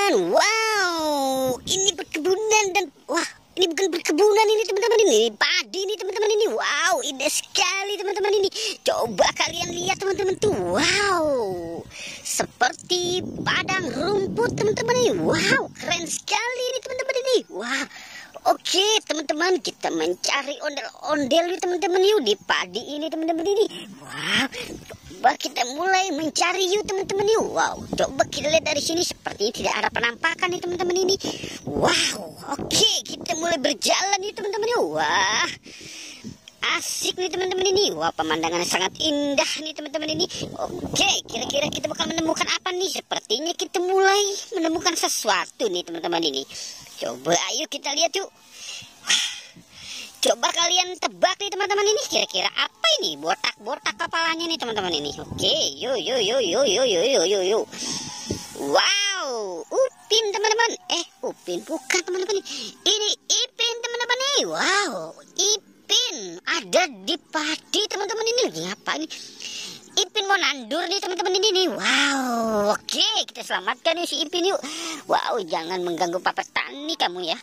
teman-teman. Wow, ini perkebunan dan wah, ini bukan perkebunan ini teman-teman, ini padi ini teman-teman ini. Wow, indah sekali teman-teman ini. Coba kalian lihat teman-teman tuh. Wow, seperti padang rumput teman-teman ini. Wow, keren sekali ini teman-teman ini. Wah, oke teman-teman, kita mencari ondel-ondel nih teman-teman yuk di padi ini teman-teman ini. Wow, coba kita mulai mencari yuk teman-teman yuk. Wow, coba kita lihat dari sini sepertinya tidak ada penampakan nih teman-teman ini. Wow, oke, kita mulai berjalan nih teman-teman yuk. Wah, asik nih teman-teman ini. Wah, pemandangannya sangat indah nih teman-teman ini. Oke, kira-kira kita bakal menemukan apa nih? Sepertinya kita mulai menemukan sesuatu nih teman-teman ini. Coba ayo kita lihat yuk. Coba kalian tebak nih teman-teman ini, kira-kira apa ini? Botak-botak kepalanya nih teman-teman ini. Oke, yuk. Wow, upin teman-teman. Upin bukan teman-teman. Ini ipin teman-teman nih. Wow, ipin ada di padi teman-teman ini. Lagi ngapain nih? Ipin mau nandur nih teman-teman ini nih. Wow, oke, kita selamatkan yuk si Ipin yuk. Wow, jangan mengganggu Pak Petani kamu ya.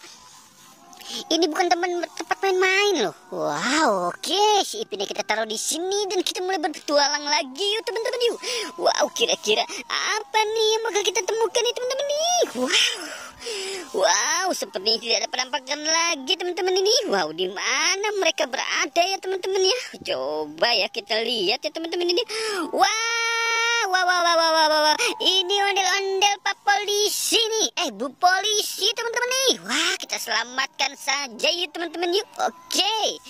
Ini bukan tempat main-main loh. Wow, oke, si Ipinnya kita taruh di sini dan kita mulai berpetualang lagi yuk teman-teman yuk. Wow, kira-kira apa nih yang bakal kita temukan nih teman-teman nih? Wow, sepertinya tidak ada penampakan lagi teman-teman ini. Wow, di mana mereka berada ya teman-teman ya? Coba ya kita lihat ya teman-teman ini. Wow. Ini ondel-ondel Pak Polisi nih. Bu Polisi teman-teman nih. Wah, kita selamatkan saja yuk teman-teman yuk. Oke,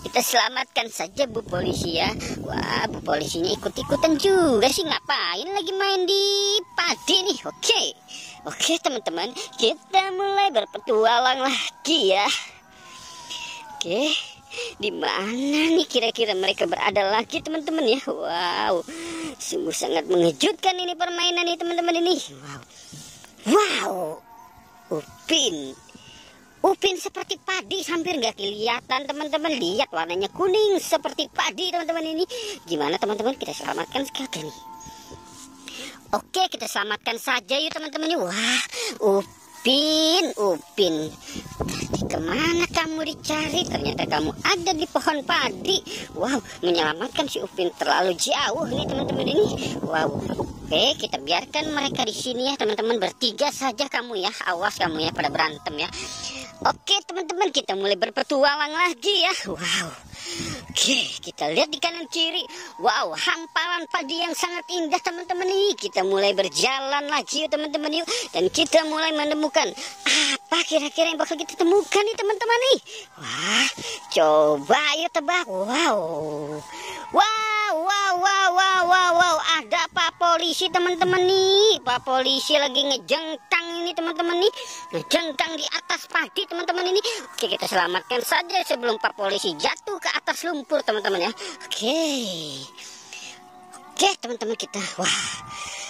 kita selamatkan saja Bu Polisi ya. Wah, Bu Polisinya ikut-ikutan juga sih. Ngapain lagi main di padi nih? Oke teman-teman, kita mulai berpetualang lagi ya. Oke, di mana nih kira-kira mereka berada lagi teman-teman ya? Wow, sungguh sangat mengejutkan ini permainan nih teman-teman ini. Wow, Upin seperti padi, hampir nggak kelihatan teman-teman. Lihat warnanya kuning seperti padi teman-teman ini. Gimana teman-teman, kita selamatkan sekali nih. Oke, kita selamatkan saja yuk teman-teman. Wah, Upin, tadi kemana kamu dicari? Ternyata kamu ada di pohon padi. Wow, menyelamatkan si Upin terlalu jauh nih teman-teman ini. Wow, oke, kita biarkan mereka di sini ya teman-teman, bertiga saja kamu ya. Awas kamu ya pada berantem ya. Oke teman-teman, kita mulai berpetualang lagi ya. Wow. Oke, kita lihat di kanan kiri. Wow, hamparan padi yang sangat indah teman-teman ini. Kita mulai berjalan lagi yuk teman-teman yuk. Dan kita mulai menemukan apa kira-kira yang bakal kita temukan nih teman-teman nih. Wah, coba ayo tebak. Wow, ada Pak Polisi teman-teman nih. Pak Polisi lagi ngejengkang ini teman-teman nih. Ngejengkang di atas padi teman-teman ini. Oke, kita selamatkan saja sebelum Pak Polisi jatuh ke atas lumpur teman-teman ya. Oke teman-teman kita. Wah,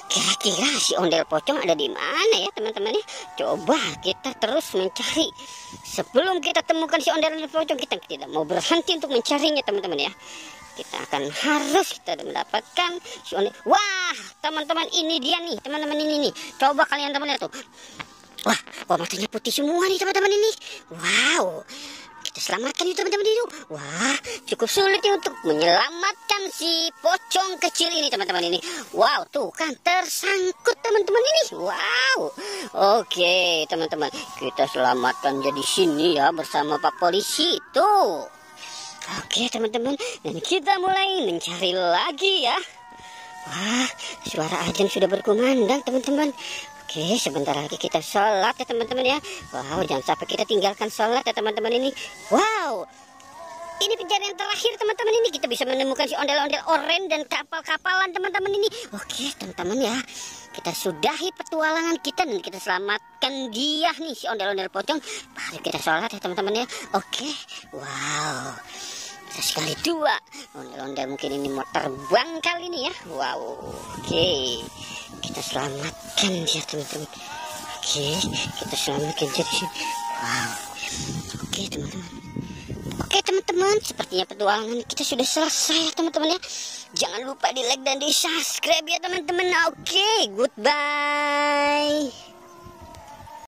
kira-kira si ondel pocong ada di mana ya teman-teman ya? Coba kita terus mencari. Sebelum kita temukan si ondel pocong, kita tidak mau berhenti untuk mencarinya teman-teman ya. Kita akan harus kita mendapatkan si ondel. Wah, teman-teman ini dia nih, teman-teman ini nih. Coba kalian teman-teman tuh. Wah, matanya putih semua nih teman-teman ini. Wow, kita selamatkan itu teman-teman itu. Wah, cukup sulit ya untuk menyelamatkan si pocong kecil ini teman-teman ini. Wow, tuh kan tersangkut teman-teman ini. Wow, oke teman-teman, kita selamatkan jadi sini ya bersama Pak Polisi tuh. Oke teman-teman, dan kita mulai mencari lagi ya. Wah, suara azan sudah berkumandang teman-teman. Oke, sebentar lagi kita sholat ya teman-teman ya. Wow, jangan sampai kita tinggalkan sholat ya teman-teman ini. Wow, ini pencarian terakhir teman-teman ini. Kita bisa menemukan si ondel-ondel oranye dan kapal-kapalan teman-teman ini. Oke teman-teman ya, kita sudahi petualangan kita dan kita selamatkan dia nih si ondel-ondel pocong. Mari kita sholat ya teman-teman ya. Oke, wow, sekali dua. Ondel-ondel mungkin ini mau terbang kali ini ya. Wow, oke, kita selamatkan dia teman-teman. Oke, kita selamatkan dia di sini. Wow, oke teman-teman. Oke teman-teman, sepertinya petualangan kita sudah selesai ya teman-teman ya. Jangan lupa di like dan di subscribe ya teman-teman. Oke, goodbye.